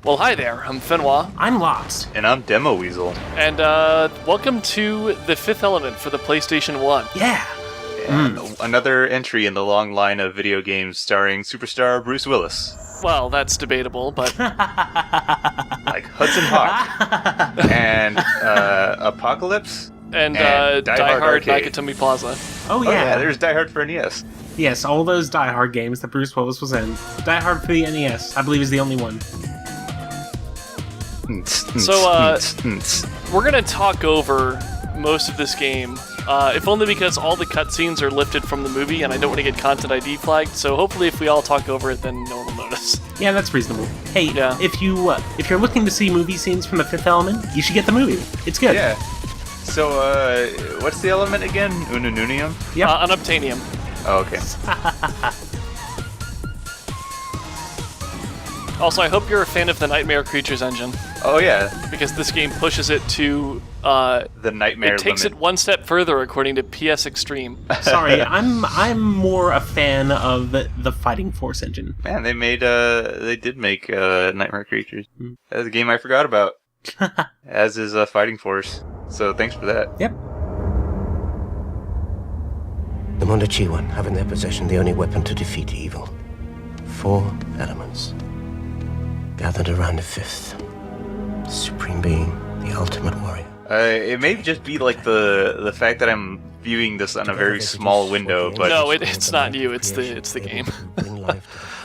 Well, hi there, I'm Phenwah. I'm Lobst. And I'm DemoWeasel. And welcome to The Fifth Element for the PlayStation 1. Yeah. And another entry in the long line of video games starring superstar Bruce Willis. Well, that's debatable, but... Like Hudson Hawk. And Apocalypse. And Die Hard Arcade. Nakatomi Plaza. Oh, yeah. There's Die Hard for NES. Yes, all those Die Hard games that Bruce Willis was in. Die Hard for the NES, I believe, is the only one. So, we're gonna talk over most of this game, if only because all the cutscenes are lifted from the movie, and I don't want to get Content ID flagged, so hopefully if we all talk over it, then no one will notice. Yeah, that's reasonable. Hey, Yeah. if you're looking to see movie scenes from The Fifth Element, you should get the movie. It's good. Yeah. So, what's the element again? Unununium? Yep. Unobtainium. Oh, okay. Also, I hope you're a fan of the Nightmare Creatures engine, Oh, yeah. because this game pushes it to, The Nightmare it takes limit. it one step further according to PS Extreme. Sorry, I'm more a fan of the Fighting Force engine. Man, they did make Nightmare Creatures. That's a game I forgot about. As is Fighting Force. So thanks for that. Yep. The Lamina-Tchaï have in their possession the only weapon to defeat evil. 4 elements. Gathered around the fifth. The supreme being, the ultimate warrior. It may just be like the fact that I'm viewing this on a very small window, but No, it's not you, it's the game.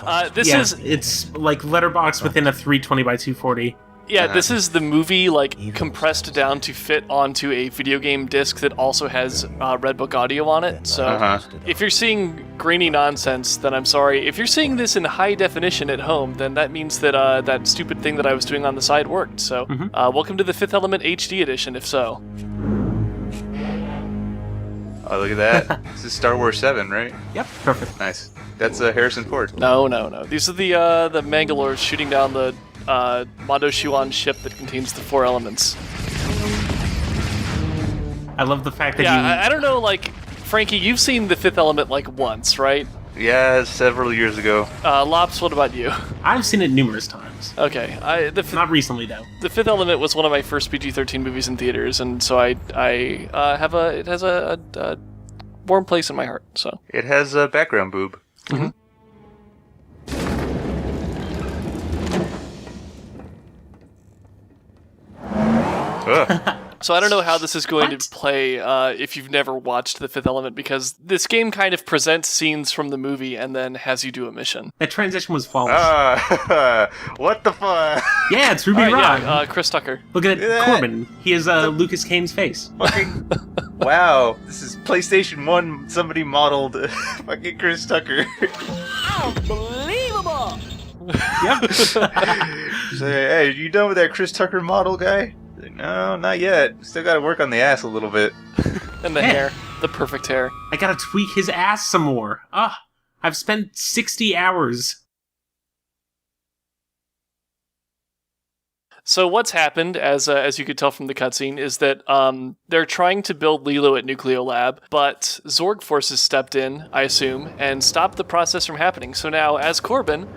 It's like Letterboxd within a 320 by 240. Yeah, this is the movie, like, compressed down to fit onto a video game disc that also has Redbook audio on it, so if you're seeing grainy nonsense, then I'm sorry. If you're seeing this in high definition at home, then that means that that stupid thing that I was doing on the side worked, so welcome to the Fifth Element HD edition, if so. oh, look at that. This is Star Wars 7, right? Yep, perfect. Nice. That's Harrison Ford. No. These are the Mangalores shooting down the Mado Shuan ship that contains the 4 elements. I love the fact that I don't know, like, Frankie, you've seen the Fifth Element, like, once, right? Yeah, several years ago. Lops, what about you? I've seen it numerous times. Okay, Not recently, though. The Fifth Element was one of my first PG-13 movies in theaters, and so it has a warm place in my heart. So It has a background boob. Ugh. So I don't know how this is going to play if you've never watched The Fifth Element, because this game kind of presents scenes from the movie and then has you do a mission. That transition was flawless. What the fuck? Yeah, it's Ruby All right, Rod. yeah, Chris Tucker. Look at that. Korben. He has Lucas Kane's face. Fucking wow! This is PlayStation 1. Somebody modeled fucking Chris Tucker. Unbelievable! Yep. Say, hey, you done with that Chris Tucker model guy? Like, no, not yet. Still got to work on the ass a little bit. And the hair. The perfect hair. I gotta tweak his ass some more. I've spent 60 hours. So what's happened, as you could tell from the cutscene, is that they're trying to build Leelo at Nucleolab, but Zorg forces stepped in, I assume, and stopped the process from happening. So now, as Korben,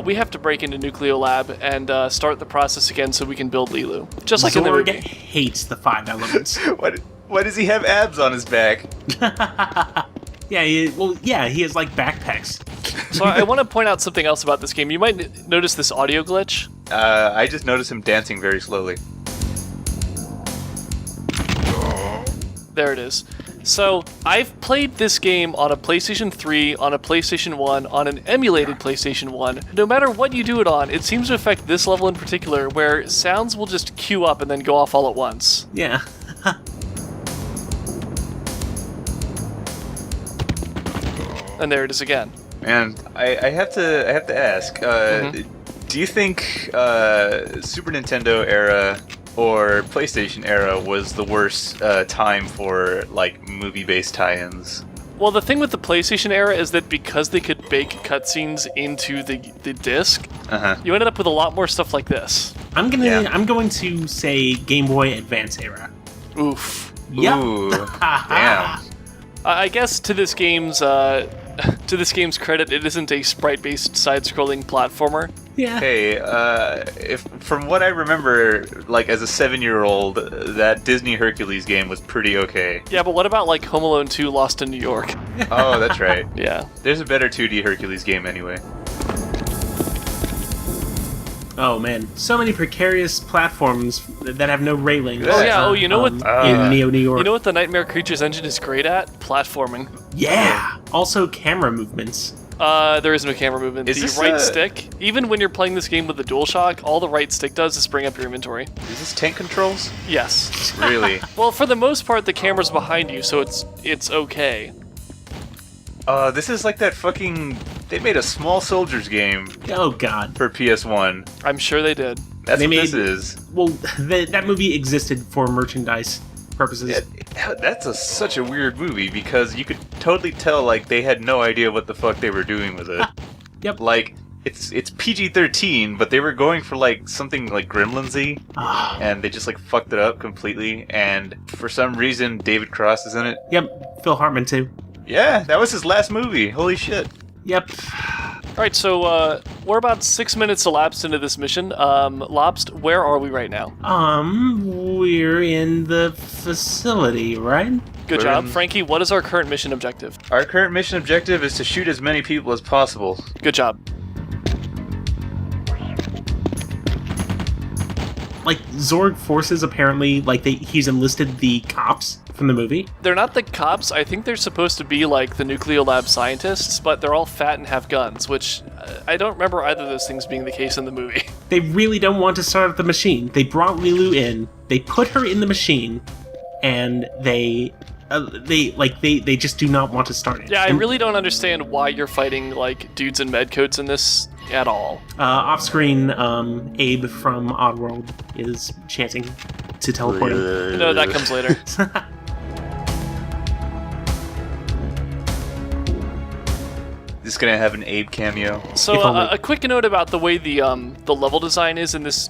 we have to break into Nucleolab and start the process again so we can build Leelo. Just like in the Zorg movie. hates the 5 elements. Why does he have abs on his back? Yeah, he has like backpacks. So I want to point out something else about this game. You might notice this audio glitch. I just noticed him dancing very slowly. There it is. So, I've played this game on a PlayStation 3, on a PlayStation 1, on an emulated PlayStation 1. No matter what you do it on, it seems to affect this level in particular, where sounds will just queue up and then go off all at once. Yeah. And there it is again. And I have to ask, do you think Super Nintendo era or PlayStation era was the worst time for like movie-based tie-ins? Well, the thing with the PlayStation era is that because they could bake cutscenes into the disc, you ended up with a lot more stuff like this. I'm going to say Game Boy Advance era. Oof. Yep. Ooh, damn. I guess to this game's credit, it isn't a sprite-based side-scrolling platformer. Yeah. Hey, if from what I remember, like as a 7-year-old, that Disney Hercules game was pretty okay. Yeah, but what about like Home Alone 2 Lost in New York? Oh, that's right. Yeah. There's a better 2D Hercules game anyway. Oh man, so many precarious platforms that have no railings. Oh yeah, oh you know what? In Neo New York. You know what the Nightmare Creatures engine is great at? Platforming. Yeah. Also camera movements. There is no camera movement. Is The this, right stick, even when you're playing this game with the DualShock, all the right stick does is bring up your inventory. Is this tank controls? Yes. Really? Well, for the most part, the camera's behind you, so it's okay. This is like that fucking... They made a Small Soldiers game Oh god. for PS1. I'm sure they did. That's They what this made- is. Well, that movie existed for merchandise purposes. Yeah, that's such a weird movie because you could totally tell like they had no idea what the fuck they were doing with it. Yep. Like it's PG-13, but they were going for like something like Gremlins-y, Ah. and they just like fucked it up completely. And for some reason, David Cross is in it. Yep. Phil Hartman too. Yeah, that was his last movie. Holy shit. Yep. Alright, so we're about 6 minutes elapsed into this mission. Lobst, where are we right now? We're in the facility, right? Good We're job. in- Frankie, what is our current mission objective? Our current mission objective is to shoot as many people as possible. Good job. Like Zorg forces apparently he's enlisted the cops from the movie. They're not the cops. I think they're supposed to be like the Nucleolab scientists, but they're all fat and have guns, which I don't remember either of those things being the case in the movie. They really don't want to start up the machine. They brought Leeloo in, they put her in the machine, and they just do not want to start it. Yeah, I And, really don't understand why you're fighting like dudes in med coats in this at all. off screen, Abe from Oddworld is chanting to teleport him. No, that comes later. This is gonna have an Abe cameo. So If only. a quick note about the way the level design is in this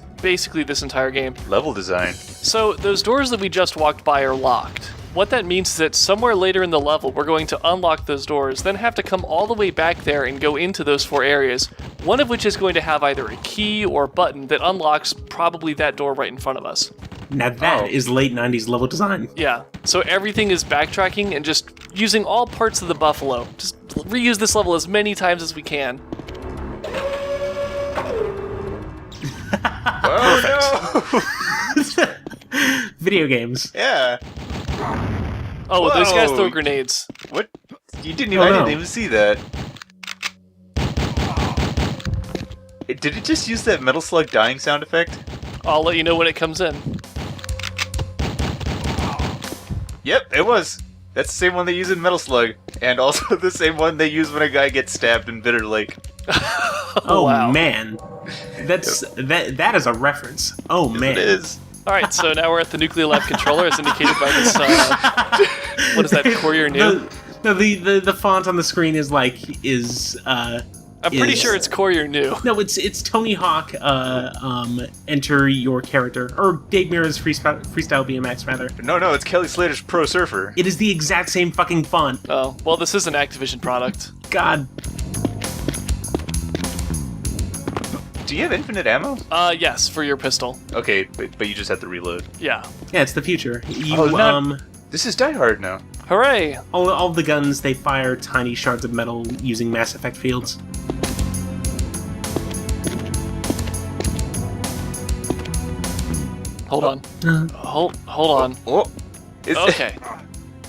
entire game. Level design. So those doors that we just walked by are locked. What that means is that somewhere later in the level, we're going to unlock those doors, then have to come all the way back there and go into those 4 areas, one of which is going to have either a key or button that unlocks probably that door right in front of us. Now that is late 90s level design. Yeah, so everything is backtracking and just using all parts of the buffalo. Just reuse this level as many times as we can. Oh no! Video games. Yeah. Oh, those guys Whoa. throw grenades. What? You didn't Oh, even. I no. didn't even see that. Did it just use that metal slug dying sound effect? I'll let you know when it comes in. Yep, it was. That's the same one they use in Metal Slug, and also the same one they use when a guy gets stabbed in Bitter Lake. Oh wow. man. That is a reference. Oh man. It is. Alright, so now we're at the Nucleolab controller as indicated by this, what is that, Courier New? The font on the screen is I'm pretty is- sure it's Courier New. no, it's Tony Hawk. Enter your character, or Dave Mirra's freestyle BMX rather. No, it's Kelly Slater's Pro Surfer. It is the exact same fucking font. Oh, well, this is an Activision product. God. Do you have infinite ammo? Yes, for your pistol. Okay, but you just have to reload. Yeah. Yeah, it's the future. You Oh, not- This is Die Hard now. Hooray! all the guns, they fire tiny shards of metal using Mass Effect fields. Hold on. Hold on. Oh, Okay.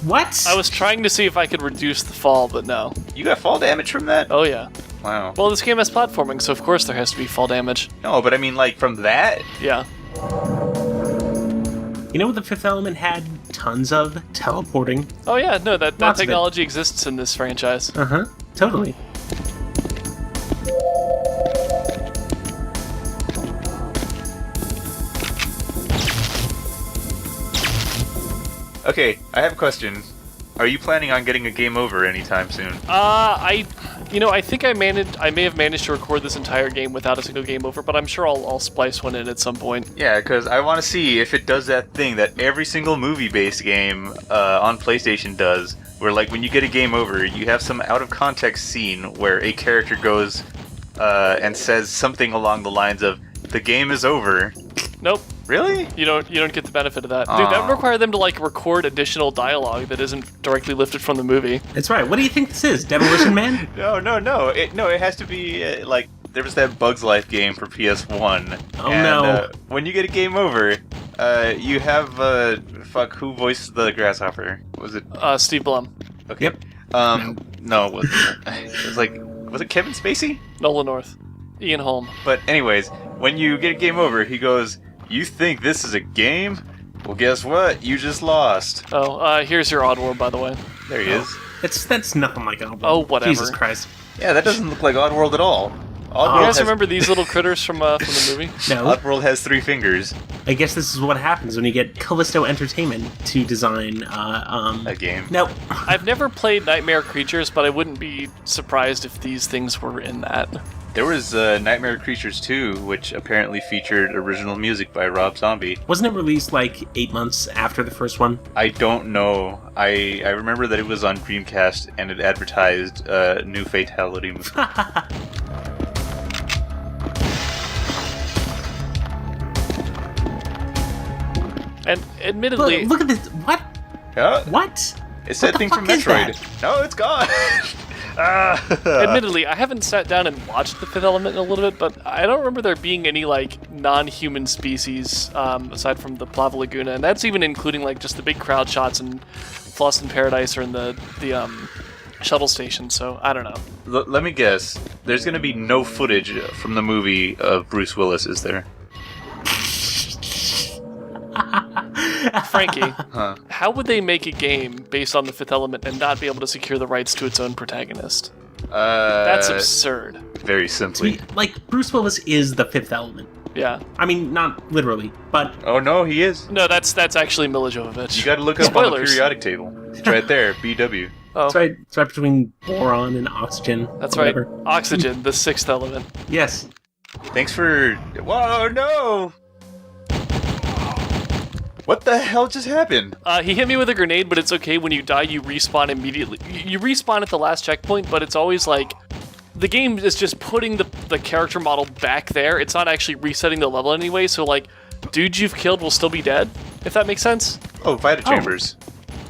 What? I was trying to see if I could reduce the fall, but no. You got fall damage from that? Oh, yeah. Wow. Well, this game has platforming, so of course there has to be fall damage. No, but I mean, like from that. Yeah. You know what the Fifth Element had tons of? Teleporting. Oh, yeah, no, that Lots of it. technology exists in this franchise. Uh-huh. Totally. Okay, I have a question. Are you planning on getting a game over anytime soon? I think I may have managed to record this entire game without a single game over, but I'm sure I'll splice one in at some point. Yeah, because I want to see if it does that thing that every single movie-based game on PlayStation does, where like when you get a game over, you have some out-of-context scene where a character goes and says something along the lines of, "The game is over." Nope. Really? You don't get the benefit of that. Dude, that would require them to like record additional dialogue that isn't directly lifted from the movie. That's right. What do you think this is? Demolition Man? No. It has to be like there was that Bugs Life game for PS1. Oh, and, no. When you get a game over, you have who voiced the grasshopper? Was it Steve Blum. Okay. Yep. No, it was it Kevin Spacey? Nolan North. Ian Holm. But anyways, when you get a game over, he goes, "You think this is a game? Well, guess what? You just lost." Oh, here's your Oddworld, by the way. There he is. That's nothing like Oddworld. Oh, whatever. Jesus Christ. Yeah, that doesn't look like Oddworld at all. You Oddworld guys remember these little critters from the movie? No. Oddworld has 3 fingers. I guess this is what happens when you get Kalisto Entertainment to design A game. Nope. I've never played Nightmare Creatures, but I wouldn't be surprised if these things were in that. There was Nightmare Creatures 2, which apparently featured original music by Rob Zombie. Wasn't it released like 8 months after the first one? I don't know. I remember that it was on Dreamcast and it advertised New Fatality movie. And admittedly, Look at this. What? Yeah, What? it's What that the thing from fuck is Metroid. that? No, it's gone. admittedly, I haven't sat down and watched the Fifth Element in a little bit, but I don't remember there being any like non-human species aside from the Plava Laguna, and that's even including like just the big crowd shots and Lost in Paradise or in the shuttle station. So I don't know. Let me guess. There's going to be no footage from the movie of Bruce Willis, is there? Frankie, Huh. how would they make a game based on the Fifth Element and not be able to secure the rights to its own protagonist? That's absurd. Very simply. Like, Bruce Willis is the Fifth Element. Yeah. I mean, not literally, but Oh no, he is. No, that's actually Mila Jovovich. You got to look up on the Spoilers. periodic table. It's right there, BW. Oh, it's right between boron and oxygen. that's or right. whatever. Oxygen, the sixth element. Yes. Thanks for. Whoa, no! What the hell just happened? He hit me with a grenade, but it's okay. When you die, you respawn immediately. You respawn at the last checkpoint, but it's always like... The game is just putting the character model back there. It's not actually resetting the level anyway, so like, dudes you've killed will still be dead, if that makes sense. Oh, Vita Chambers.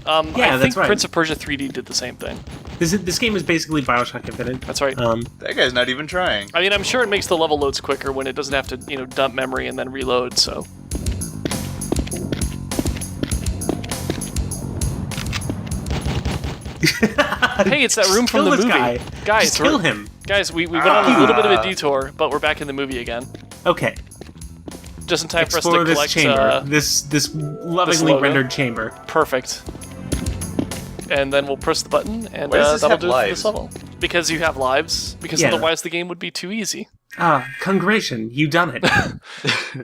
I that's think right. Prince of Persia 3D did the same thing. This game is basically Bioshock Infinite. That's right. That guy's not even trying. I mean, I'm sure it makes the level loads quicker when it doesn't have to, dump memory and then reload, so... Hey, it's that room from the Kill this movie. guy. Guys, Just kill him. Guys, we went on a little bit of a detour, but we're back in the movie again. Okay. Just in time Explore for us to this collect... chamber. This lovingly logo. rendered chamber. Perfect. And then we'll press the button, and Why does this that'll have do it for lives? this level. Because you have lives, because Yeah. otherwise the game would be too easy. Congratulations, you done it.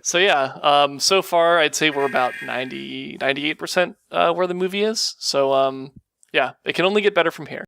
So yeah, so far I'd say we're about 98% where the movie is. So yeah, it can only get better from here.